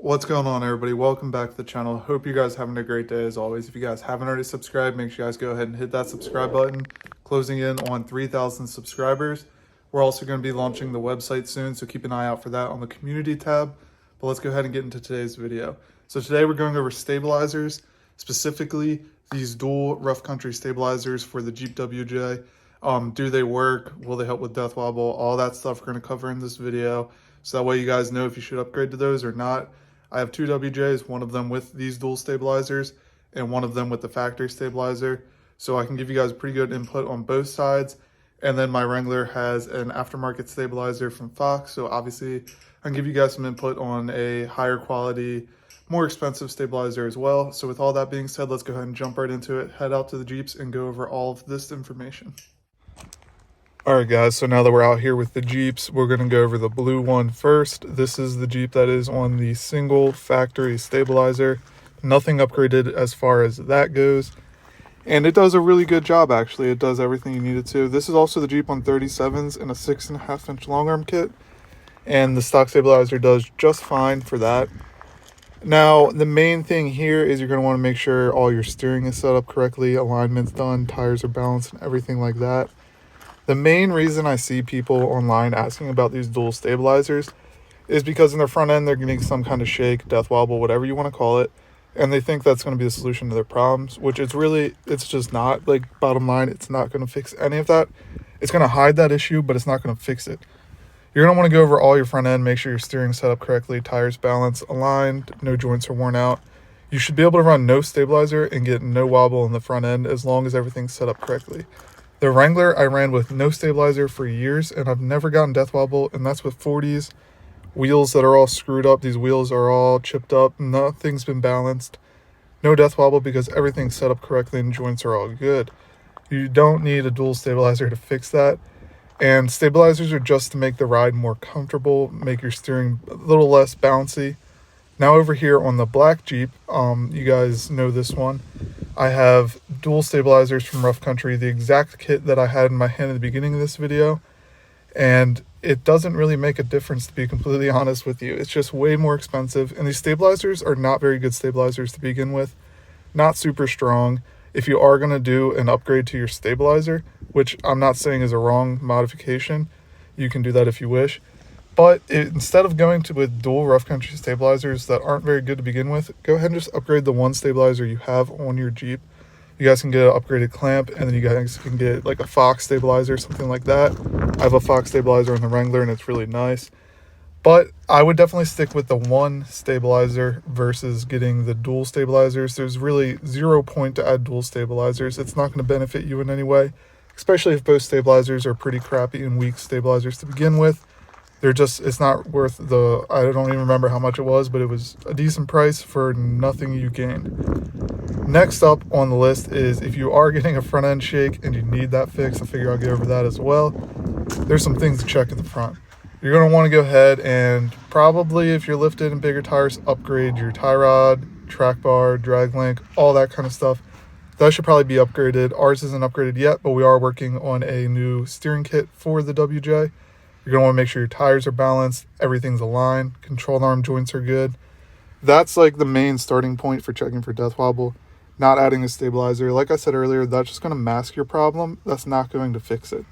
What's going on, everybody? Welcome back to the channel. Hope you guys are having a great day as always. If you guys haven't already subscribed, make sure you guys go ahead and hit that subscribe button. Closing in on 3,000 subscribers. We're also going to be launching the website soon, so keep an eye out for that on the community tab. But let's go ahead and get into today's video. So today we're going over stabilizers, specifically these dual rough country stabilizers for the Jeep WJ. Do they work? Will they help with death wobble? All that stuff we're going to cover in this video. So that way you guys know if you should upgrade to those or not. I have two WJs, one of them with these dual stabilizers and one of them with the factory stabilizer. So I can give you guys pretty good input on both sides. And then my Wrangler has an aftermarket stabilizer from Fox. So obviously I can give you guys some input on a higher quality, more expensive stabilizer as well. So with all that being said, let's go ahead and jump right into it, head out to the Jeeps and go over all of this information. Alright guys, so now that we're out here with the Jeeps, we're going to go over the blue one first. This is the Jeep that is on the single factory stabilizer. Nothing upgraded as far as that goes. And it does a really good job actually. It does everything you need it to. This is also the Jeep on 37s in a 6.5 inch long arm kit. And the stock stabilizer does just fine for that. Now, the main thing here is you're going to want to make sure all your steering is set up correctly, alignment's done, tires are balanced, and everything like that. The main reason I see people online asking about these dual stabilizers is because in their front end, they're getting some kind of shake, death wobble, whatever you want to call it. And they think that's going to be the solution to their problems, which it's just not. Like, bottom line, it's not going to fix any of that. It's going to hide that issue, but it's not going to fix it. You're going to want to go over all your front end, make sure your steering's set up correctly, tires balanced, aligned, no joints are worn out. You should be able to run no stabilizer and get no wobble in the front end as long as everything's set up correctly. The Wrangler I ran with no stabilizer for years, and I've never gotten death wobble, and that's with 40s. Wheels that are all screwed up. These wheels are all chipped up. Nothing's been balanced. No death wobble because everything's set up correctly and joints are all good. You don't need a dual stabilizer to fix that. And stabilizers are just to make the ride more comfortable, make your steering a little less bouncy. Now over here on the black Jeep, you guys know this one. I have dual stabilizers from Rough Country, the exact kit that I had in my hand at the beginning of this video. And it doesn't really make a difference, to be completely honest with you. It's just way more expensive. And these stabilizers are not very good stabilizers to begin with. Not super strong. If you are going to do an upgrade to your stabilizer, which I'm not saying is a wrong modification, you can do that if you wish. But instead of going with dual Rough Country stabilizers that aren't very good to begin with, go ahead and just upgrade the one stabilizer you have on your Jeep. You guys can get an upgraded clamp, and then you guys can get like a Fox stabilizer, something like that. I have a Fox stabilizer on the Wrangler, and it's really nice. But I would definitely stick with the one stabilizer versus getting the dual stabilizers. There's really zero point to add dual stabilizers. It's not going to benefit you in any way, especially if both stabilizers are pretty crappy and weak stabilizers to begin with. It's not worth I don't even remember how much it was, but it was a decent price for nothing you gain. Next up on the list is if you are getting a front end shake and you need that fixed, I figure I'll get over that as well. There's some things to check at the front. You're going to want to go ahead and probably, if you're lifted in bigger tires, upgrade your tie rod, track bar, drag link, all that kind of stuff. That should probably be upgraded. Ours isn't upgraded yet, but we are working on a new steering kit for the WJ. You're going to want to make sure your tires are balanced, everything's aligned, control arm joints are good. That's like the main starting point for checking for death wobble. Not adding a stabilizer. Like I said earlier, that's just going to mask your problem. That's not going to fix it.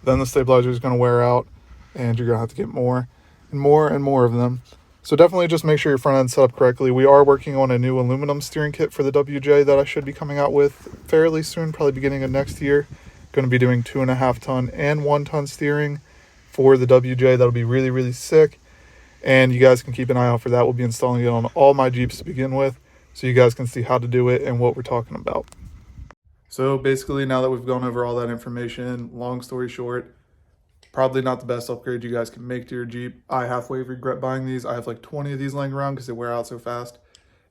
Then the stabilizer is going to wear out, and you're going to have to get more and more and more of them. So definitely just make sure your front end's set up correctly. We are working on a new aluminum steering kit for the WJ that I should be coming out with fairly soon, probably beginning of next year. Going to be doing 2.5 ton and 1 ton steering for the WJ. That'll be really, really sick. And you guys can keep an eye out for that. We'll be installing it on all my Jeeps to begin with, so you guys can see how to do it and what we're talking about. So basically, now that we've gone over all that information, long story short, probably not the best upgrade you guys can make to your Jeep. I halfway regret buying these. I have like 20 of these laying around because they wear out so fast.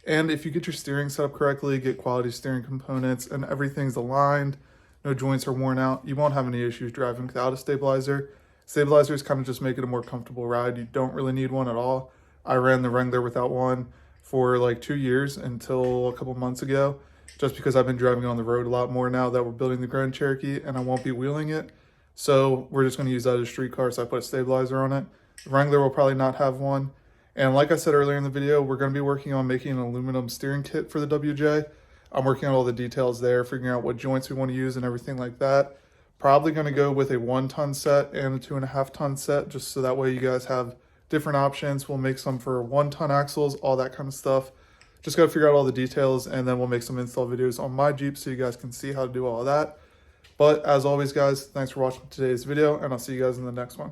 And if you get your steering set up correctly, get quality steering components, and everything's aligned, no joints are worn out, you won't have any issues driving without a stabilizer. Stabilizers kind of just make it a more comfortable ride. You don't really need one at all. I ran the Wrangler without one for like 2 years until a couple months ago, just because I've been driving on the road a lot more now that we're building the Grand Cherokee and I won't be wheeling it. So we're just going to use that as a street car, so I put a stabilizer on it. The Wrangler will probably not have one. And like I said earlier in the video, we're going to be working on making an aluminum steering kit for the WJ. I'm working on all the details there, figuring out what joints we want to use and everything like that. Probably going to go with a 1-ton set and a 2.5-ton set, just so that way you guys have different options. We'll make some for 1-ton axles, all that kind of stuff. Just got to figure out all the details, and then we'll make some install videos on my Jeep so you guys can see how to do all of that. But as always, guys, thanks for watching today's video, and I'll see you guys in the next one.